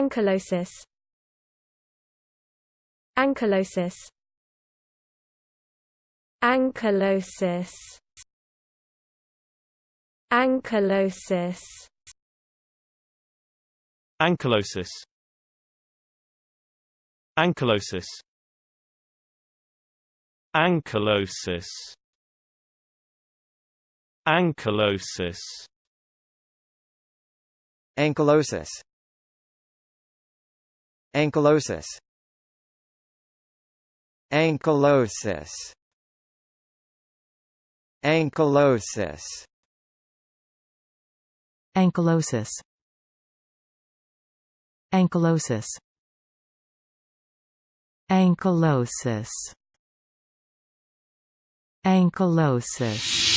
Ankylosis. Ankylosis. Ankylosis. Ankylosis. Ankylosis. Ankylosis. Ankylosis. Ankylosis. Ankylosis. Ankylosis. Ankylosis. Ankylosis. Ankylosis. Ankylosis. Ankylosis. Ankylosis.